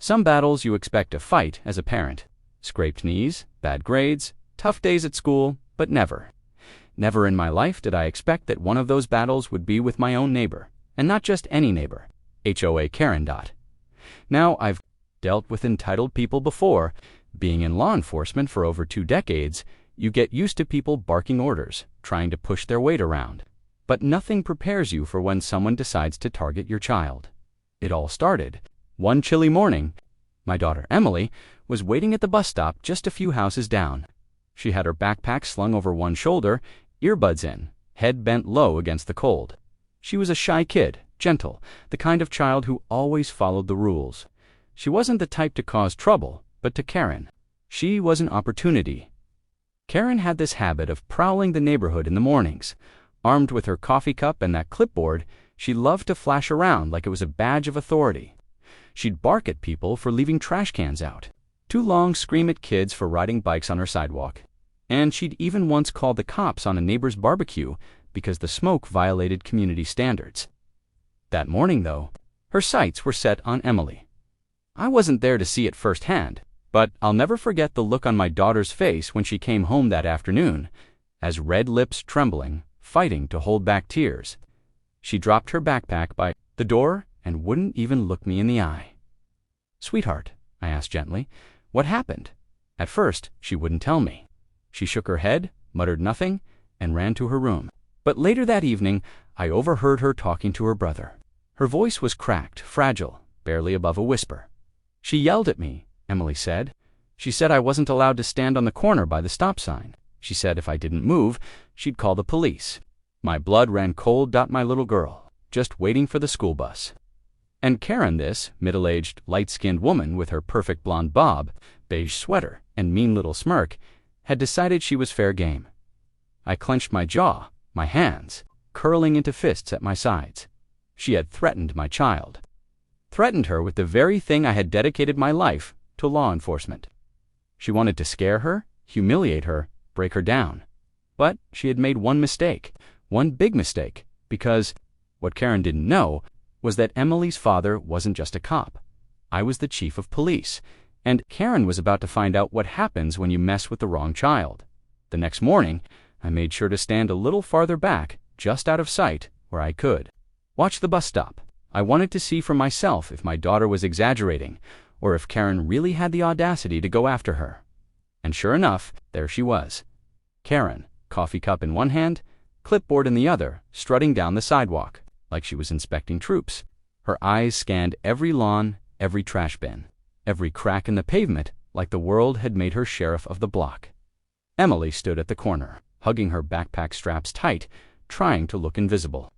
Some battles you expect to fight as a parent. Scraped knees, bad grades, tough days at school, but never. Never in my life did I expect that one of those battles would be with my own neighbor, and not just any neighbor, HOA Karen. Now, I've dealt with entitled people before. Being in law enforcement for over 2 decades, you get used to people barking orders, trying to push their weight around. But nothing prepares you for when someone decides to target your child. It all started one chilly morning. My daughter Emily was waiting at the bus stop just a few houses down. She had her backpack slung over one shoulder, earbuds in, head bent low against the cold. She was a shy kid, gentle, the kind of child who always followed the rules. She wasn't the type to cause trouble, but to Karen, she was an opportunity. Karen had this habit of prowling the neighborhood in the mornings. Armed with her coffee cup and that clipboard, she loved to flash around like it was a badge of authority. She'd bark at people for leaving trash cans out, too long scream at kids for riding bikes on her sidewalk, and she'd even once called the cops on a neighbor's barbecue because the smoke violated community standards. That morning, though, her sights were set on Emily. I wasn't there to see it firsthand, but I'll never forget the look on my daughter's face when she came home that afternoon, as red lips trembling, fighting to hold back tears. She dropped her backpack by the door and wouldn't even look me in the eye. "Sweetheart," I asked gently, "what happened?" At first, she wouldn't tell me. She shook her head, muttered nothing, and ran to her room. But later that evening, I overheard her talking to her brother. Her voice was cracked, fragile, barely above a whisper. "She yelled at me," Emily said. "She said I wasn't allowed to stand on the corner by the stop sign. She said if I didn't move, she'd call the police." My blood ran cold. My little girl, just waiting for the school bus. And Karen, this middle-aged, light-skinned woman with her perfect blonde bob, beige sweater, and mean little smirk, had decided she was fair game. I clenched my jaw, my hands curling into fists at my sides. She had threatened my child. Threatened her with the very thing I had dedicated my life to: law enforcement. She wanted to scare her, humiliate her, break her down. But she had made one mistake, one big mistake, because what Karen didn't know was that Emily's father wasn't just a cop. I was the chief of police, and Karen was about to find out what happens when you mess with the wrong child. The next morning, I made sure to stand a little farther back, just out of sight, where I could. Watch the bus stop. I wanted to see for myself if my daughter was exaggerating, or if Karen really had the audacity to go after her. And sure enough, there she was. Karen, coffee cup in one hand, clipboard in the other, strutting down the sidewalk, like she was inspecting troops. Her eyes scanned every lawn, every trash bin, every crack in the pavement, like the world had made her sheriff of the block. Emily stood at the corner, hugging her backpack straps tight, trying to look invisible.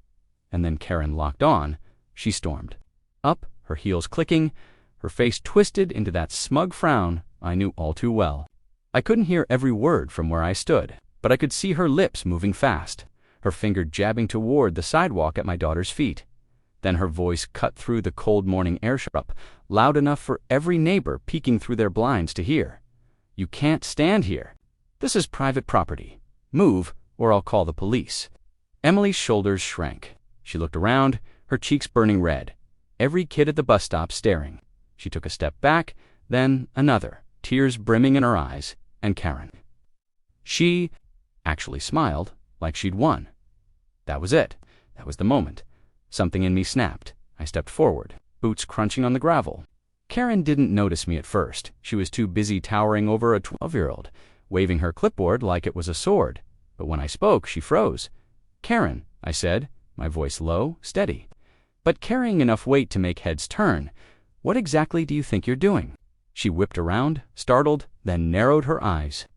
And then Karen locked on. She stormed. Up, her heels clicking, her face twisted into that smug frown I knew all too well. I couldn't hear every word from where I stood, but I could see her lips moving fast, her finger jabbing toward the sidewalk at my daughter's feet. Then her voice cut through the cold morning air sharp, loud enough for every neighbor peeking through their blinds to hear. "You can't stand here. This is private property. Move, or I'll call the police." Emily's shoulders shrank. She looked around, her cheeks burning red. Every kid at the bus stop staring. She took a step back, then another, tears brimming in her eyes, and Karen. She actually smiled like she'd won. That was it. That was the moment. Something in me snapped. I stepped forward, boots crunching on the gravel. Karen didn't notice me at first. She was too busy towering over a 12-year-old, waving her clipboard like it was a sword. But when I spoke, she froze. "Karen," I said, my voice low, steady, but carrying enough weight to make heads turn. "What exactly do you think you're doing?" She whipped around, startled, then narrowed her eyes.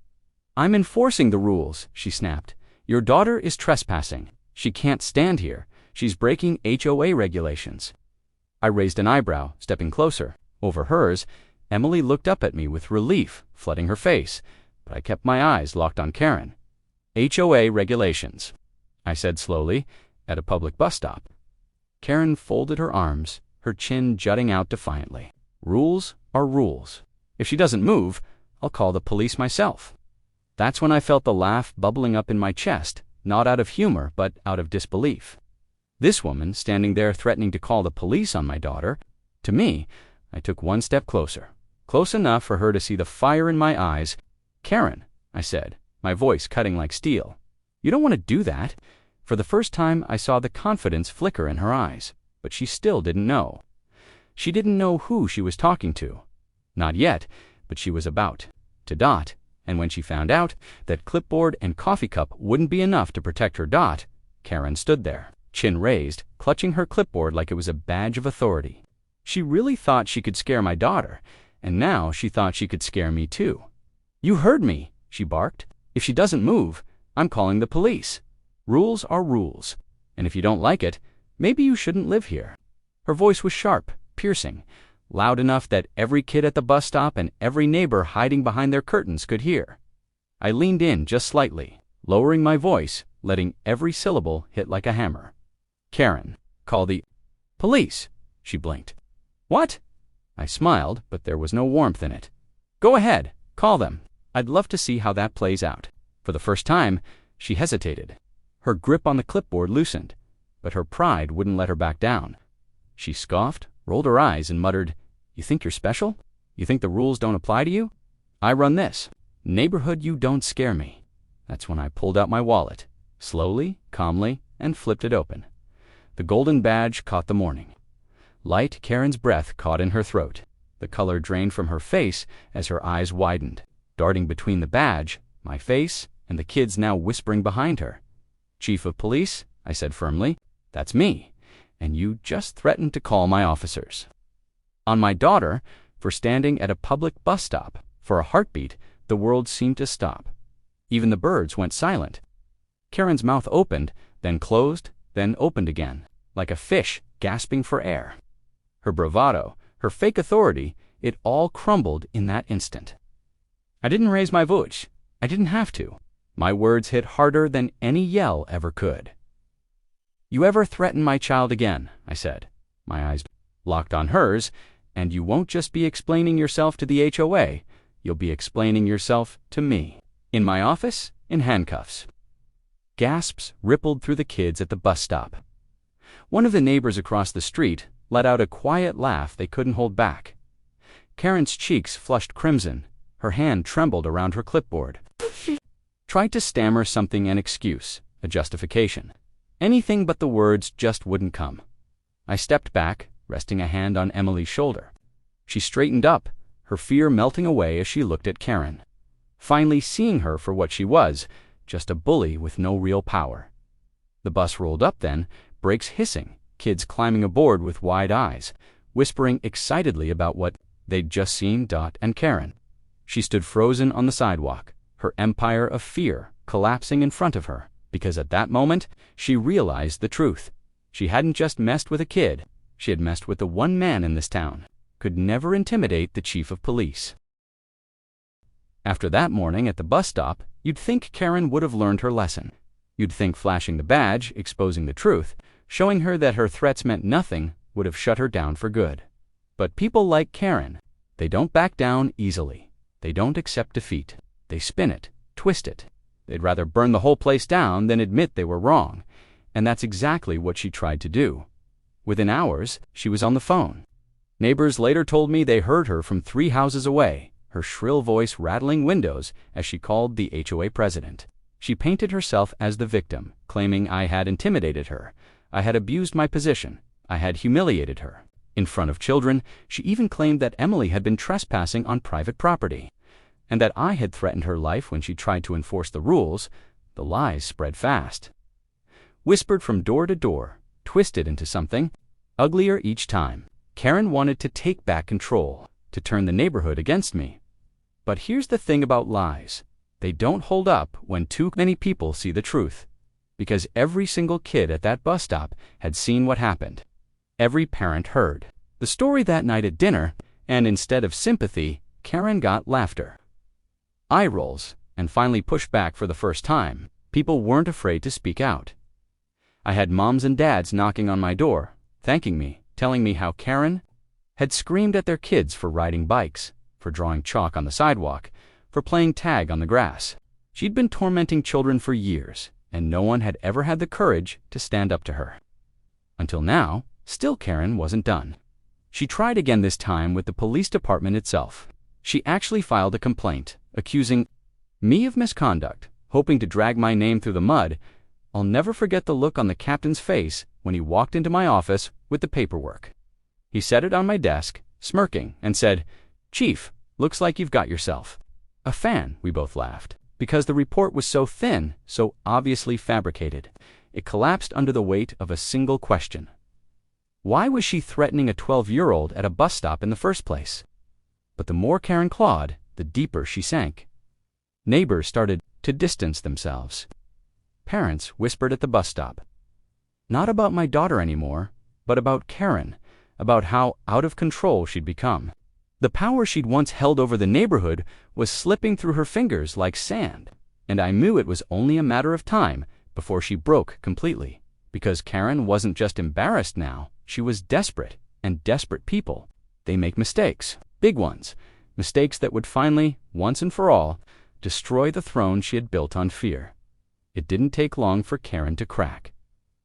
"I'm enforcing the rules," she snapped. "Your daughter is trespassing. She can't stand here. She's breaking HOA regulations." I raised an eyebrow, stepping closer. Over hers, Emily looked up at me with relief flooding her face, but I kept my eyes locked on Karen. "HOA regulations," I said slowly, at a public bus stop. Karen folded her arms, her chin jutting out defiantly. "Rules are rules. If she doesn't move, I'll call the police myself." That's when I felt the laugh bubbling up in my chest, not out of humor, but out of disbelief. This woman, standing there threatening to call the police on my daughter, to me, I took one step closer, close enough for her to see the fire in my eyes. "Karen," I said, my voice cutting like steel. "You don't want to do that." For the first time, I saw the confidence flicker in her eyes, but she still didn't know. She didn't know who she was talking to. Not yet, but she was about to. Dot. And when she found out that clipboard and coffee cup wouldn't be enough to protect her Dot, Karen stood there, chin raised, clutching her clipboard like it was a badge of authority. She really thought she could scare my daughter, and now she thought she could scare me too. "You heard me," she barked. "If she doesn't move, I'm calling the police. Rules are rules, and if you don't like it, maybe you shouldn't live here." Her voice was sharp, piercing, loud enough that every kid at the bus stop and every neighbor hiding behind their curtains could hear. I leaned in just slightly, lowering my voice, letting every syllable hit like a hammer. "Karen, call the police," she blinked. "What?" I smiled, but there was no warmth in it. "Go ahead, call them. I'd love to see how that plays out." For the first time, she hesitated. Her grip on the clipboard loosened, but her pride wouldn't let her back down. She scoffed, rolled her eyes, and muttered, "You think you're special? You think the rules don't apply to you? I run this. Neighborhood, you don't scare me." That's when I pulled out my wallet, slowly, calmly, and flipped it open. The golden badge caught the morning. Light Karen's breath caught in her throat. The color drained from her face as her eyes widened, darting between the badge, my face, and the kids now whispering behind her. "Chief of Police," I said firmly, "that's me, and you just threatened to call my officers on my daughter for standing at a public bus stop." For a heartbeat, the world seemed to stop. Even the birds went silent. Karen's mouth opened, then closed, then opened again, like a fish gasping for air. Her bravado, her fake authority, it all crumbled in that instant. I didn't raise my voice. I didn't have to. My words hit harder than any yell ever could. "You ever threaten my child again," I said, my eyes locked on hers, "and you won't just be explaining yourself to the HOA, you'll be explaining yourself to me. In my office, in handcuffs." Gasps rippled through the kids at the bus stop. One of the neighbors across the street let out a quiet laugh they couldn't hold back. Karen's cheeks flushed crimson. Her hand trembled around her clipboard. Tried to stammer something, an excuse, a justification. Anything but the words just wouldn't come. I stepped back, resting a hand on Emily's shoulder. She straightened up, her fear melting away as she looked at Karen, finally seeing her for what she was, just a bully with no real power. The bus rolled up then, brakes hissing, kids climbing aboard with wide eyes, whispering excitedly about what they'd just seen Dot and Karen. She stood frozen on the sidewalk, her empire of fear collapsing in front of her, because at that moment, she realized the truth. She hadn't just messed with a kid, she had messed with the one man in this town, could never intimidate the chief of police. After that morning at the bus stop, you'd think Karen would have learned her lesson. You'd think flashing the badge, exposing the truth, showing her that her threats meant nothing, would have shut her down for good. But people like Karen, they don't back down easily. They don't accept defeat. They spin it, twist it. They'd rather burn the whole place down than admit they were wrong. And that's exactly what she tried to do. Within hours, she was on the phone. Neighbors later told me they heard her from 3 houses away, her shrill voice rattling windows as she called the HOA president. She painted herself as the victim, claiming I had intimidated her, I had abused my position, I had humiliated her. In front of children, she even claimed that Emily had been trespassing on private property, and that I had threatened her life when she tried to enforce the rules. The lies spread fast. Whispered from door to door, twisted into something uglier each time. Karen wanted to take back control, to turn the neighborhood against me. But here's the thing about lies. They don't hold up when too many people see the truth. Because every single kid at that bus stop had seen what happened. Every parent heard the story that night at dinner, and instead of sympathy, Karen got laughter. Eye rolls, and finally pushed back for the first time. People weren't afraid to speak out. I had moms and dads knocking on my door, thanking me, telling me how Karen had screamed at their kids for riding bikes, for drawing chalk on the sidewalk, for playing tag on the grass. She'd been tormenting children for years, and no one had ever had the courage to stand up to her. Until now, still Karen wasn't done. She tried again, this time with the police department itself. She actually filed a complaint, accusing me of misconduct, hoping to drag my name through the mud. I'll never forget the look on the captain's face when he walked into my office with the paperwork. He set it on my desk, smirking, and said, "Chief, looks like you've got yourself a fan." We both laughed, because the report was so thin, so obviously fabricated. It collapsed under the weight of a single question. Why was she threatening a 12-year-old at a bus stop in the first place? But the more Karen clawed, the deeper she sank. Neighbors started to distance themselves. Parents whispered at the bus stop. Not about my daughter anymore, but about Karen, about how out of control she'd become. The power she'd once held over the neighborhood was slipping through her fingers like sand, and I knew it was only a matter of time before she broke completely, because Karen wasn't just embarrassed now, she was desperate, and desperate people, they make mistakes, big ones, mistakes that would finally, once and for all, destroy the throne she had built on fear. It didn't take long for Karen to crack.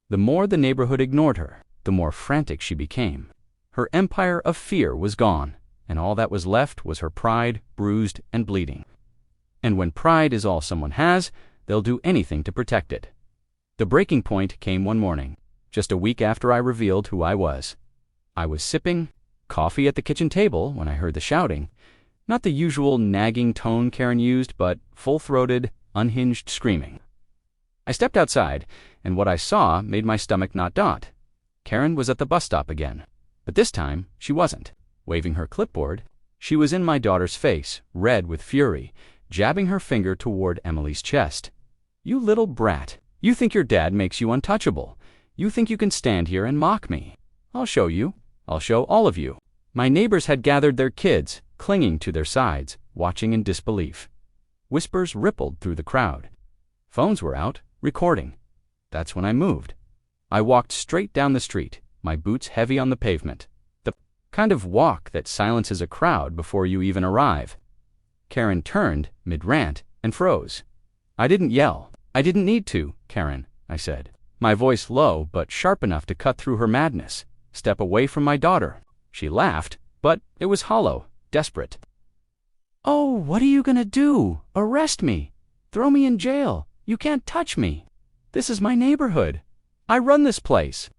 The more the neighborhood ignored her, the more frantic she became. Her empire of fear was gone, and all that was left was her pride, bruised and bleeding. And when pride is all someone has, they'll do anything to protect it. The breaking point came one morning, just a week after I revealed who I was. I was sipping coffee at the kitchen table when I heard the shouting. Not the usual nagging tone Karen used, but full-throated, unhinged screaming. I stepped outside, and what I saw made my stomach knot. Karen was at the bus stop again, but this time she wasn't. Waving her clipboard, she was in my daughter's face, red with fury, jabbing her finger toward Emily's chest. "You little brat, you think your dad makes you untouchable. You think you can stand here and mock me. I'll show you. I'll show all of you." My neighbors had gathered their kids, clinging to their sides, watching in disbelief. Whispers rippled through the crowd. Phones were out, recording. That's when I moved. I walked straight down the street, my boots heavy on the pavement. The kind of walk that silences a crowd before you even arrive. Karen turned, mid-rant, and froze. I didn't yell. "I didn't need to, Karen," I said, my voice low but sharp enough to cut through her madness. "Step away from my daughter." She laughed, but it was hollow, desperate. "Oh, what are you gonna do? Arrest me? Throw me in jail? You can't touch me. This is my neighborhood. I run this place."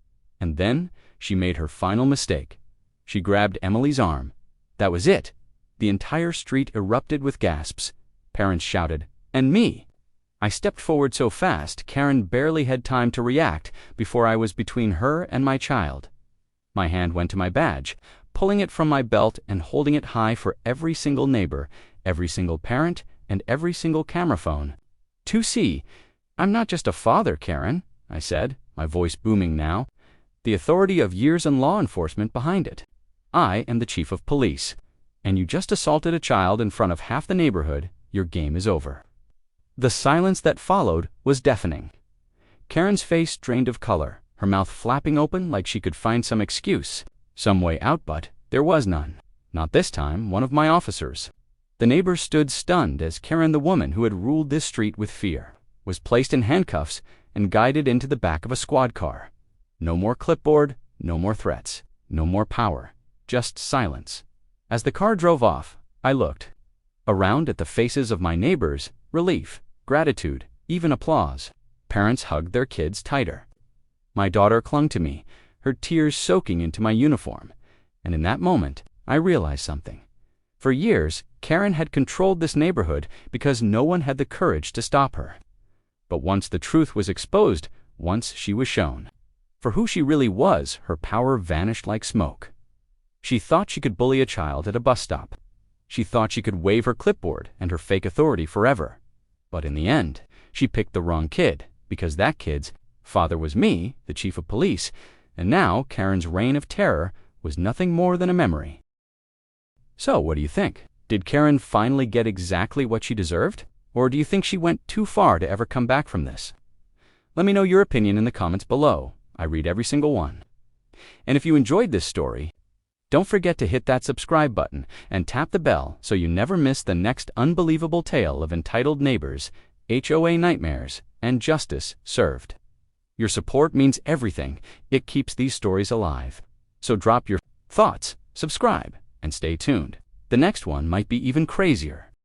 And then she made her final mistake. She grabbed Emily's arm. That was it. The entire street erupted with gasps. Parents shouted, and me. I stepped forward so fast, Karen barely had time to react before I was between her and my child. My hand went to my badge, pulling it from my belt and holding it high for every single neighbor, every single parent, and every single camera phone. To see, "I'm not just a father, Karen," I said, my voice booming now, the authority of years in law enforcement behind it. "I am the chief of police, and you just assaulted a child in front of half the neighborhood. Your game is over." The silence that followed was deafening. Karen's face drained of color, her mouth flapping open like she could find some excuse, some way out, but there was none. Not this time, one of my officers. The neighbors stood stunned as Karen, the woman who had ruled this street with fear, was placed in handcuffs and guided into the back of a squad car. No more clipboard, no more threats, no more power, just silence. As the car drove off, I looked around at the faces of my neighbors, relief, gratitude, even applause. Parents hugged their kids tighter. My daughter clung to me, her tears soaking into my uniform, and in that moment, I realized something. For years, Karen had controlled this neighborhood because no one had the courage to stop her. But once the truth was exposed, once she was shown for who she really was, her power vanished like smoke. She thought she could bully a child at a bus stop. She thought she could wave her clipboard and her fake authority forever. But in the end, she picked the wrong kid, because that kid's father was me, the chief of police, and now Karen's reign of terror was nothing more than a memory. So, what do you think? Did Karen finally get exactly what she deserved? Or do you think she went too far to ever come back from this? Let me know your opinion in the comments below. I read every single one. And if you enjoyed this story, don't forget to hit that subscribe button and tap the bell so you never miss the next unbelievable tale of entitled neighbors, HOA nightmares, and justice served. Your support means everything. It keeps these stories alive. So drop your thoughts, Subscribe and stay tuned. The next one might be even crazier.